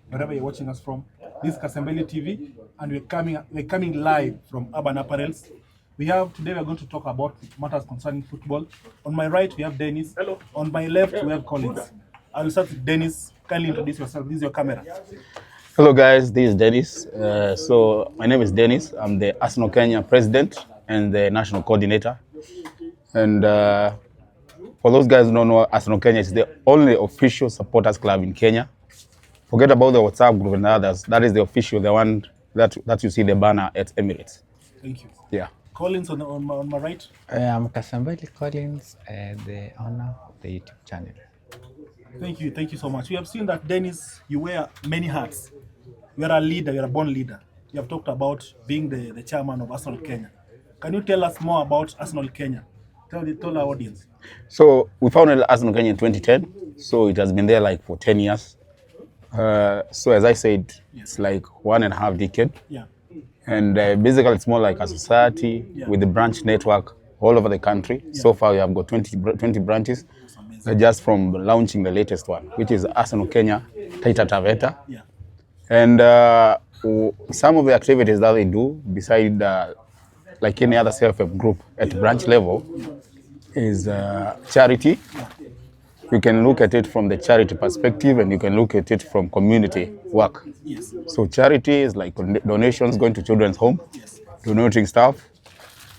wherever you're watching us from. This is Kasembeli TV, and we're coming live from Urban Apparels. Today we're going to talk about matters concerning football. On my right we have Dennis. Hello. On my left we have Collins. I will start with Dennis. Kindly introduce yourself. This is your camera. Hello guys, this is Dennis. So my name is Dennis. I'm the Arsenal Kenya president and the national coordinator. And for those guys who don't know, Arsenal Kenya is the only official supporters club in Kenya. Forget about the WhatsApp group and others. That is the official, the one that you see the banner at Emirates. Thank you. Yeah. Collins on my right. I'm Kasambali Collins, the owner of the YouTube channel. Thank you so much. We have seen that, Dennis, you wear many hats. You are a leader, you are a born leader. You have talked about being the chairman of Arsenal Kenya. Can you tell us more about Arsenal Kenya? Tell our audience. So we founded Arsenal Kenya in 2010. So it has been there like for 10 years. So as I said, it's like 1.5 decade. Yeah. And basically it's more like a society with a branch network all over the country. Yeah. So far we have got 20 branches. Just from launching the latest one, which is Arsenal Kenya, Taita Taveta. Yeah. And some of the activities that they do, beside like any other self-help group at branch level, is charity. You can look at it from the charity perspective, and you can look at it from community work. Yes. So charity is like donations going to children's home, yes, donating stuff,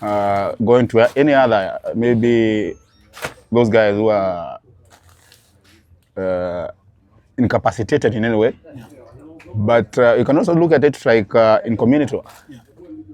going to any other, maybe those guys who are incapacitated in any way. Yeah. But you can also look at it like in community work, yeah,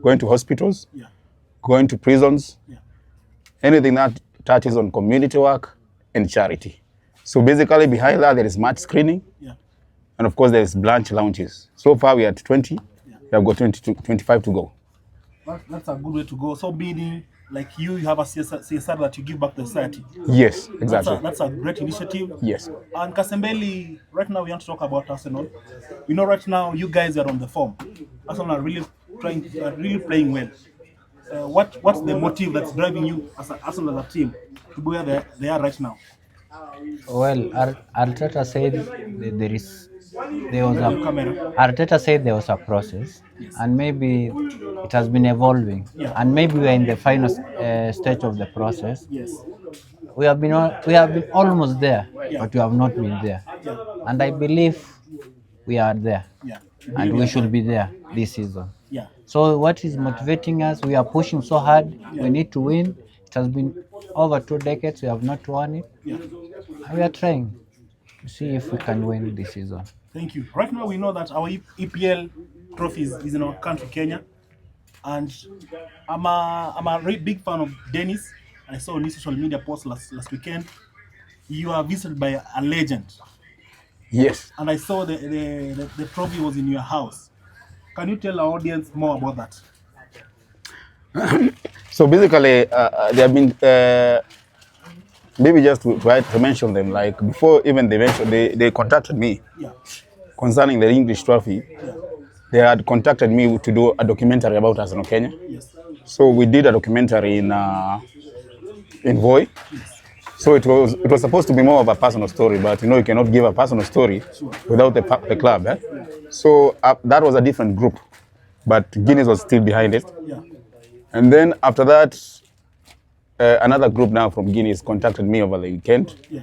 going to hospitals, yeah, going to prisons, yeah, anything that touches on community work and charity. So basically behind that there is match screening, yeah, and of course there is branch launches. So far we are at 20, yeah. We have got 25 to go. That's a good way to go. So meaning, like you have a CSR that you give back to society. Yes, exactly. That's a great initiative. Yes. And Kasembeli, right now we want to talk about Arsenal. We know right now you guys are on the form. Arsenal are really playing well. What's the motive that's driving you as Arsenal as a team to be where they are right now? Well, Arteta said Arteta said there was a process, yes, and maybe it has been evolving, yeah, and maybe we are in the final stage of the process. Yes. We have been almost there, yeah, but we have not been there, yeah, and I believe we are there, yeah, and we should be there this season. Yeah. So what is motivating us? We are pushing so hard. Yeah. We need to win. It has been over 2 decades. We have not won it. Yeah. And we are trying to see if we can win this season. Thank you. Right now we know that our EPL trophies is in our country, Kenya, and I'm a really big fan of Dennis. I saw on his social media post last weekend. You are visited by a legend. Yes. And I saw the trophy was in your house. Can you tell our audience more about that? So basically, they have been, maybe just to mention them, like before even they contacted me, yeah, concerning the English trophy. Yeah. They had contacted me to do a documentary about Arsenal Kenya. Yes. So we did a documentary in Voi. Yes. So it was supposed to be more of a personal story, but you know you cannot give a personal story without the club. Eh? Yeah. So that was a different group, but Guinness was still behind it. Yeah. And then after that, another group now from Guinness contacted me over the weekend. Yeah.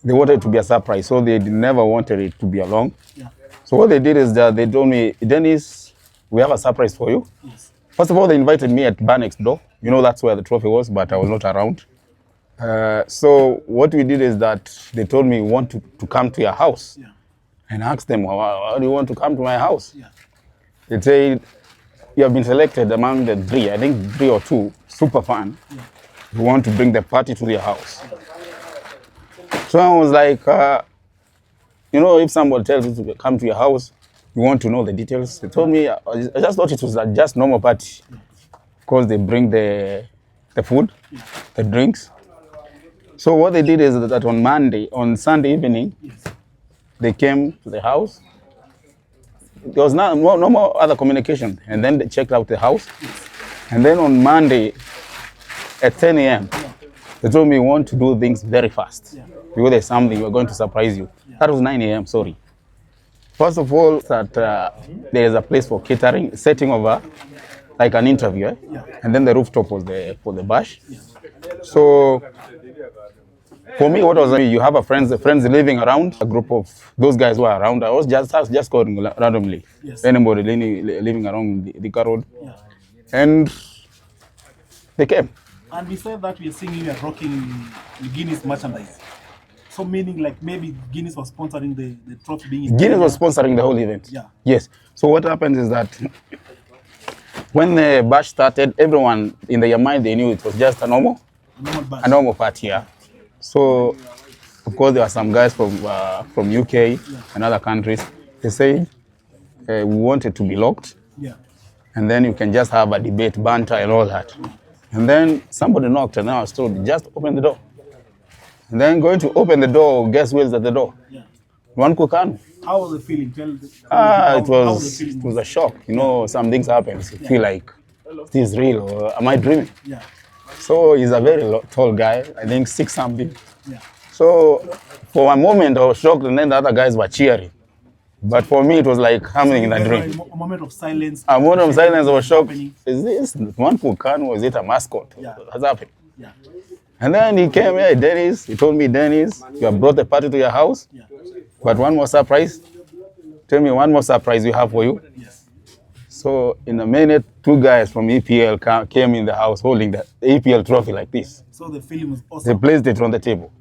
They wanted it to be a surprise, so they never wanted it to be along. Yeah. So what they did is that they told me, Dennis, we have a surprise for you. Yes. First of all, they invited me at bar next door. You know, that's where the trophy was, but I was not around. So what we did is that they told me, we want to come to your house. Yeah. And I asked them, how do you want to come to my house? Yeah. They said, you have been selected among the 3, I think 3 or 2 super fan. Yeah. Who want to bring the party to their house. So I was like, you know, if somebody tells you to come to your house, you want to know the details. They told me, I just thought it was a just normal party. Because they bring the food, the drinks. So what they did is that on Sunday evening, yes, they came to the house. There was no more other communication. And then they checked out the house. And then on Monday at 10 a.m., they told me we want to do things very fast. Because there's something we're going to surprise you. That was 9 a.m., sorry. First of all, that there is a place for catering, setting over like an interview, and then the rooftop was for the bash. So for me, what was you have friends living around, a group of those guys who are around. I was just going randomly, anybody living around the road, and they came. And besides that, we are seeing you are rocking Guinness merchandise. So meaning like maybe Guinness was sponsoring the trophy being in Guinness Kenya. was sponsoring the whole event. Yeah. Yes. So what happens is that when the bash started, everyone in their mind they knew it was just a normal bash. a normal party. Yeah. So of course there were some guys from UK and other countries. They said we wanted to be locked. Yeah. And then you can just have a debate, banter, and all that. And then somebody knocked, and I was told, just open the door. And then going to open the door, guess who's at the door? Yeah. One Kukanu. How was the feeling? It was a shock. You know, some things happen. You feel like, is this real or am I dreaming? Yeah. So he's a very tall guy, I think 6 something. Yeah. So for a moment I was shocked, and then the other guys were cheering. But for me, it was like coming in a dream. A moment of silence. A moment of silence, I was shocked. Is this one Kukanu or is it a mascot? Yeah. What's happened? Yeah. And then he came here, Dennis. He told me, Dennis, you have brought the party to your house. Yeah. But one more surprise. Tell me one more surprise we have for you. Yes. So in a minute, 2 guys from EPL came in the house holding the EPL trophy like this. So the feeling was They awesome. placed it on the table.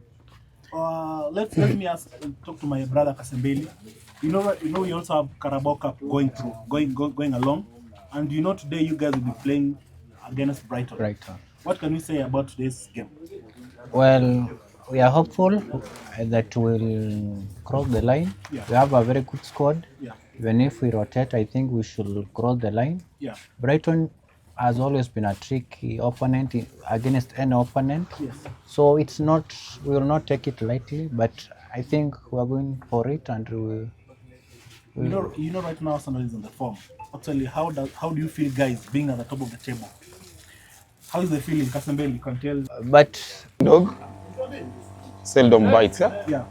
Let me talk to my brother Kasembeli. You know, we also have Carabao Cup going along, and you know today you guys will be playing against Brighton. Brighton. What can we say about today's game? Well, we are hopeful that we'll cross the line. Yeah. We have a very good squad. Yeah. Even if we rotate, I think we should cross the line. Yeah. Brighton has always been a tricky opponent against any opponent. Yes. So it's not, we will not take it lightly, but I think we are going for it, and You know, right now Arsenal is on the form. Actually, how do you feel, guys, being at the top of the table? How is the feeling, Kasembeli? You can tell. but Dog seldom bites. Yeah? Yeah.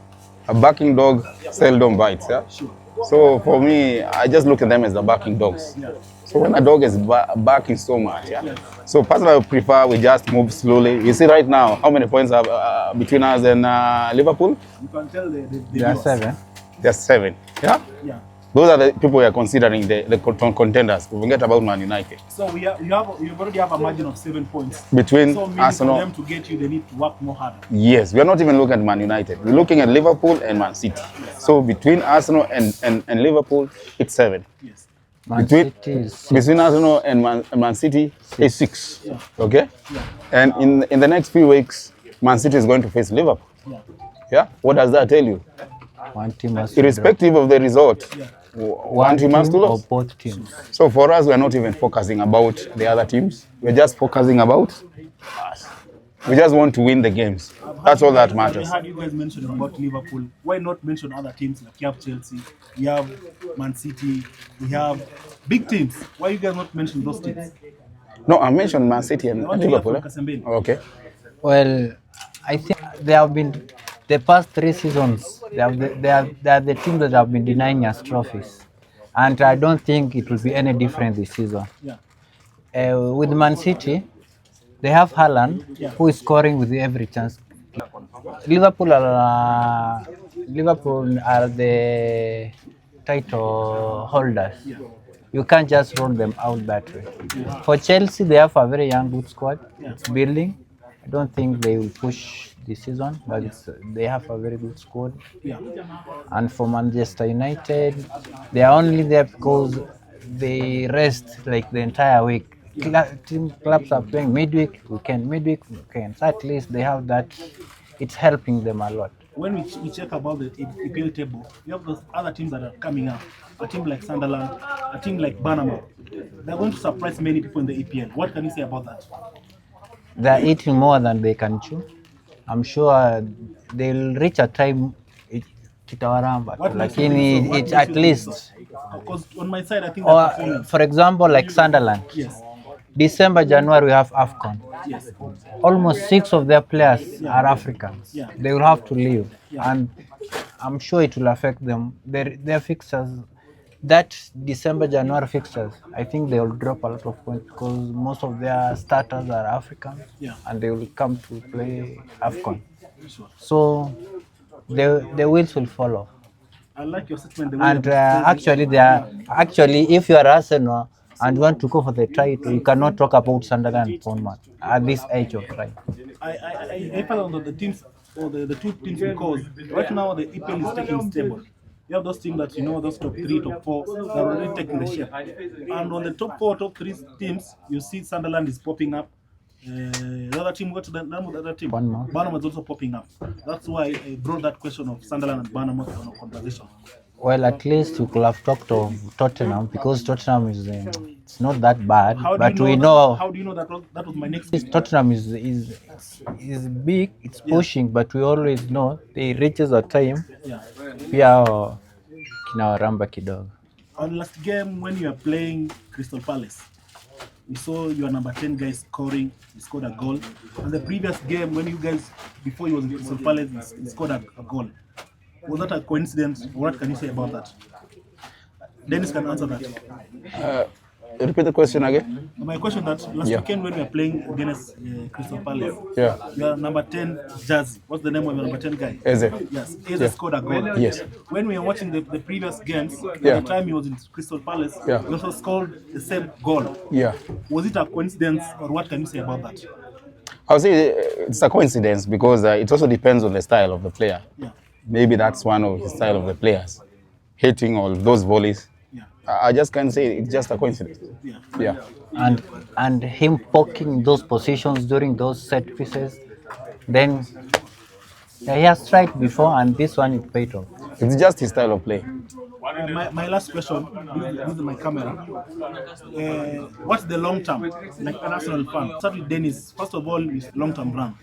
A barking dog seldom bites. Yeah? Sure. So for me, I just look at them as the barking dogs. Yeah. So when a dog is barking so much, yeah. So personally, I prefer we just move slowly. You see right now, how many points are between us and Liverpool? You can tell the there are viewers. 7. There's 7. Yeah. Yeah. Those are the people we are considering the contenders. We forget about Man United. So you already have a margin of 7 points. Between So meaning Arsenal. for them to get you, they need to work more harder. Yes, we are not even looking at Man United. We're looking at Liverpool and Man City. So between Arsenal and Liverpool, it's 7. Yes. Man Between, City is between Arsenal and Man City, it's 6. Yeah. Okay? Yeah. And in the next few weeks, Man City is going to face Liverpool. Yeah. Yeah? What does that tell you? one team has to Irrespective of the result, Yeah. one team has to or lose. both teams. So for us, we're not even focusing about the other teams. We're just focusing about us. We just want to win the games. That's all that matters. I heard you guys mention about Liverpool. Why not mention other teams like you have Chelsea, you have Man City, we have big teams. Why you guys not mention those teams? No, I mentioned Man City and I want to hear Liverpool. from Kasembeli. Okay. Well, I think they have been the past 3 seasons. They are the teams that have been denying us trophies, and I don't think it will be any different this season. Yeah. With Man City, they have Haaland, who is scoring with every chance. Liverpool are the title holders. You can't just roll them out that way. For Chelsea, they have a very young good squad. It's building. I don't think they will push this season, but they have a very good squad. Yeah. And for Manchester United, they are only there because they rest like the entire week. Clubs are playing midweek, weekend. So at least they have that. It's helping them a lot. When we check about the EPL table, we have those other teams that are coming up. A team like Sunderland, a team like Panama. They're going to surprise many people in the EPL. What can you say about that? They're eating more than they can chew. I'm sure they'll reach a time kitawaramba. What Like makes you think so? What it's makes at you think least. so? Because on my side, I think they're Or performing. for example, like Sunderland. Yes. December, January, we have AFCON. Yes. Almost 6 of their players are Africans. Yeah. They will have to leave, Yeah. and I'm sure it will affect them. Their fixtures, that December, January fixtures, I think they will drop a lot of points because most of their starters are Africans, Yeah. and they will come to play AFCON. Sure. So the wheels will follow. I like your statement. The way And you have actually, they are actually, if you are Arsenal and you want to go for the title, you cannot talk about Sunderland and Bournemouth at this age of time. I felt on the teams or the two teams because right now the EPL is taking stable. You have those teams that those top 3, top 4, they're already taking the shape. And on the top 4, top 3 teams, you see Sunderland is popping up. The other team, what's the name of the other team? Bournemouth. Bournemouth is also popping up. That's why I brought that question of Sunderland and Bournemouth on a conversation. Well, at least we could have talked of Tottenham because Tottenham is it's not that bad, but we know How do you know that was my next pick? Tottenham is big, it's pushing, but we always know they reaches a time Yeah. pia kinawaramba kidogo. On last game when you are playing Crystal Palace, we saw your number 10 guy scoring. He scored a goal. And the previous game when you guys, before he was in Crystal Palace, he scored a goal. Was that a coincidence? What can you say about that? Dennis can answer that. Repeat the question again. My question that last weekend when we were playing against Crystal Palace, your number 10 jersey, what's the name of your number 10 guy? Eze. Yes, Eze scored a goal. Yes. When we were watching the previous games, the time he was in Crystal Palace, he also scored the same goal. Yeah. Was it a coincidence or what can you say about that? I would say it's a coincidence because it also depends on the style of the player. Yeah. Maybe that's one of the style of the players, hitting all those volleys. Yeah. I just can't say it's just a coincidence. Yeah. Yeah. And him poking those positions during those set pieces, then he has tried before, and this one it paid off. It's just his style of play. My last question, this is my camera. What's the long term, like an Arsenal fan? Start with Dennis. First of all, is long term run.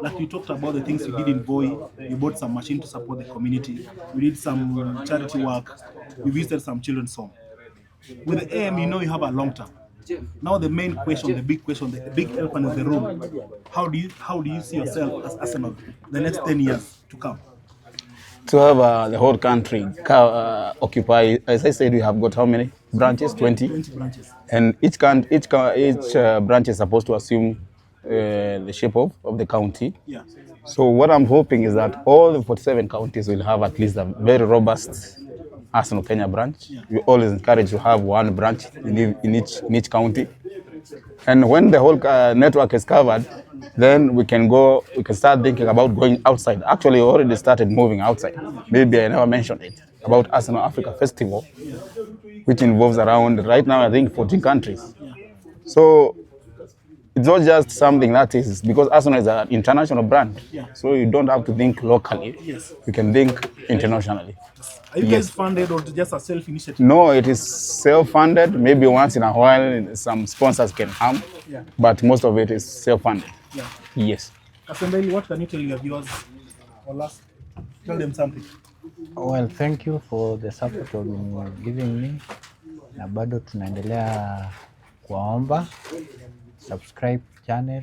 Like you talked about the things you did in Boy, you bought some machine to support the community. You did some charity work. You visited some children's home. With the aim, you have a long term. Now the main question, the big question, the big elephant in the room. How do you see yourself as Arsenal the next 10 years to come? To have the whole country occupy, as I said, we have got how many branches? 20. 20 branches. And each branch is supposed to assume the shape of the county. Yeah. So what I'm hoping is that all the 47 counties will have at least a very robust Arsenal Kenya branch. Yeah. We always encourage to have one branch in each county. And when the whole network is covered, then we can start thinking about going outside. Actually, we already started moving outside. Maybe I never mentioned it, about Arsenal Africa Festival, which involves around, right now, I think 14 countries. So it's not just something that is, because Arsenal is an international brand. So you don't have to think locally. Yes. You can think internationally. Are you guys funded or just a self-initiative? No, it is self-funded. Maybe once in a while, some sponsors can come, but most of it is self-funded. Yeah. Yes. Kasembeli, what can you tell your viewers? Or last, tell them something. Well, thank you for the support you've been giving me. Na bado tunaendelea kuwaomba subscribe channel.